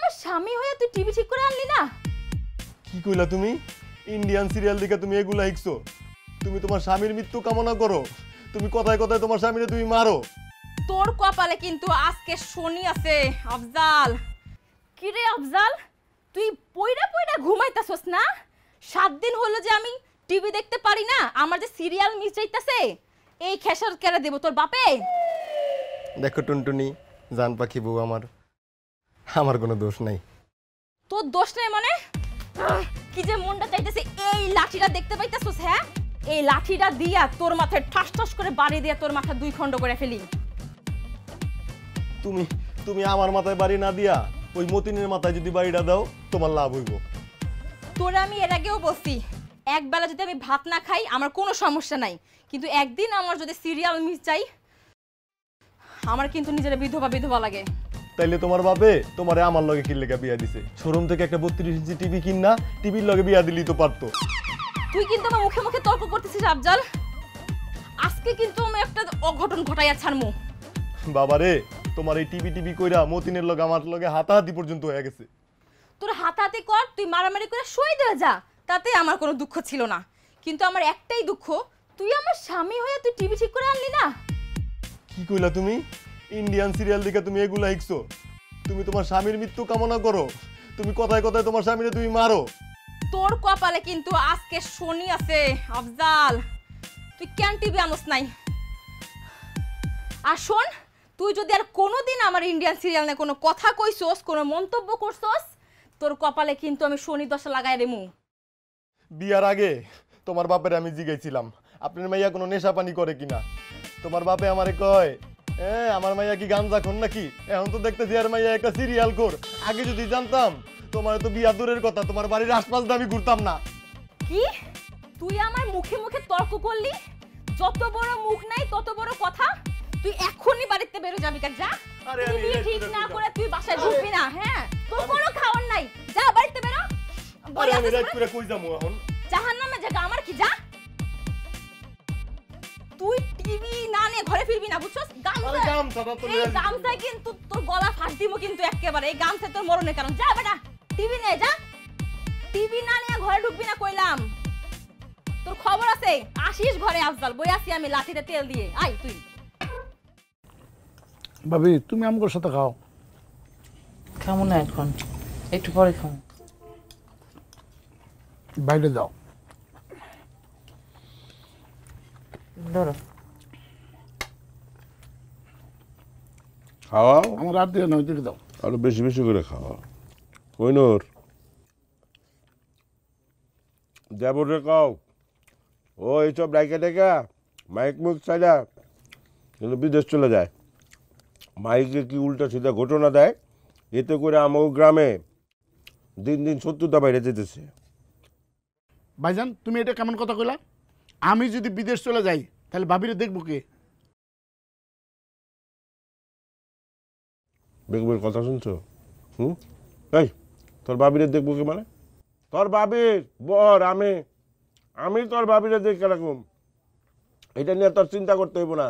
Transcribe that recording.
আমার স্বামী হয়ে তুই টিভি ঠিক করে আনলি না? কি কইলা তুমি? ইন্ডিয়ান সিরিয়াল দেখে তুমি এগুলা শিখছো? তুমি তোমার স্বামীর মৃত্যু কামনা করো, তুমি কথায় কথায় তোমার স্বামীরে তুমি মারো। তোর কপালে কিন্তু আজকে শনি আছে আফজাল। কি রে আফজাল, তুই পয়রা পয়রা ঘুমাইতাছস না? 7 দিন হলো যে আমি টিভি দেখতে পারি না, আমার যে সিরিয়াল মিস যাইতাছে, এই খেসার কেড়ে দেব তোর বাপে? দেখো টুনটুনি, জান পাখি বউ আমার, আমার কোনো দোষ নাই। তোর দোষ নেই মানে? কি যে মনটা চাইতেছে এই লাঠিটা দেখতে পাইতাছস? হ্যাঁ, এই লাঠিটা দিয়া তোর মাথায় ঠাস ঠাস করে বাড়ি দিয়া তোর মাথা 2 খণ্ড করে ফেলি। তুমি তুমি আমার মাথায় বাড়ি না দিয়া ওই মতিনের মাথায় যদি বাড়িটা দাও তোমার লাভ হইব। তোরে আমি এর আগেও বলছি, একবেলা যদি আমি ভাত না খাই আমার কোনো সমস্যা নাই, কিন্তু একদিন আমার যদি সিরিয়াল মিস যাই, আমার কিন্তু নিজের বিধবা বিধবা লাগে। তাইলে তোমার বাপে তোমারে আমার লগে কি লেগে বিয়া দিছে? শোরুম থেকে একটা 32 ইঞ্চি টিভি কিনা টিভির লগে বিয়া দিলেই তো পারতো। তুই কিন্তু আমার মুখে মুখে তর্ক করতেছিস আফজাল। আজকে কিন্তু আমি একটা অঘটন ঘটাইয়া ছাড়মু। বাবারে, তোমার এই টিভি টিভি কইরা মতিনের লগে আমার লগে হাতাহাতি পর্যন্ত হয়ে গেছে। তোর হাতাহাতি কর, তুই মারামারি করে শুয়ে দে যা, তাতে আমার কোনো দুঃখ ছিল না। কিন্তু আমার একটাই দুঃখ, তুই আমার স্বামী হয়ে তুই টিভি ঠিক করে আনলি না। কি কইলা তুমি? ইন্ডিয়ান সিরিয়াল দেখে তুমি এগুলা শিখছো? তুমি তোমার স্বামীর মৃত্যু কামনা করো, তুমি কথায় কথায় তোমার স্বামীরে তুমি মারো। তোর কপালে কিন্তু আজকে শনি আছে আফজাল, তুই কেন টিভি আনস নাই? আর শোন, তুই যদি আর কোনোদিন আমার ইন্ডিয়ান সিরিয়াল নিয়ে কোনো কথা কইছস, কোনো মন্তব্য করছস, তোর কপালে কিন্তু আমি শনি দশা লাগাই দেমু। বিয়ার আগে তোমার বাপের আমি জিগাইছিলাম আপনার মাইয়া কোনো নেশা পানি করে কিনা। তোমার বাপে আমারে কয়, আমার মাইয়া কি গাঞ্জা খোর নাকি? এখন তো দেখতেছি আর মাইয়া একটা সিরিয়াল খোর। আগে যদি জানতাম তোমার তো বিয়া দূরের কথা, তোমার বাড়ির আশপাশ দিয়ে আমি ঘুরতাম না। কি তুই আমার মুখে মুখে তর্ক করলি? যত বড় মুখ নাই তত বড় কথা। তুই এখনই বাড়িতে বেরো যাবি কাজ, যা। আরে আমি তুই ঠিক না করে তুই বাসায় ঢুকবি না। হ্যাঁ, তোর কোনো খাওয়ার নাই, যা বাড়িতে বেরো। আরে আমি রাত করে কই যাবো এখন? জাহান্নামে জায়গা আমার কি, যা। তুই টিভি না নিয়ে ঘরে ফিরবি না, বুঝছস? আরে গামছাটা তো এই গামছায় কিন্তু তোর গলা ফাঁস দিমু কিন্তু একেবারে। এই গামছায় তোর মরণের কারণ। যা বেটা, টিভি নিয়ে যা। টিভি না নিয়ে ঘরে ঢুকবি না কইলাম। তোর খবর আছে, আসিস ঘরে আফজাল, বই আসি আমি লাঠিতে তেল দিয়ে। আই তুই। ভাবি তুমি আমার সাথে খাও। খামো না এখন, একটু পরে খামো। বাইরে যাও। ধরো। খাওয়াও, আমার রাত দিয়ে নয় দিকে দাও। আরো বেশি বেশি করে খাওয়া। কইনোর দেবর রে কও, ও এইসব ডাইকা ডাইকা মাইক মুখ ছাড়া কিন্তু বিদেশ চলে যায়। মাইকে কি উল্টা সিধা ঘটনা দেয়, এতে করে আমার গ্রামে দিন দিন শত্রুতা বাইরে যেতেছে। ভাইজান তুমি এটা কেমন কথা কইলা? আমি যদি বিদেশ চলে যাই তাহলে ভাবিরে দেখবো কে? বেগমের কথা শুনছো? এই তোর বাবিরে দেখবো কি মানে? তোর বাবির বর আমি তোর বাবিরে দেখে রাখুম, এটা নিয়ে তোর চিন্তা করতে হইব না।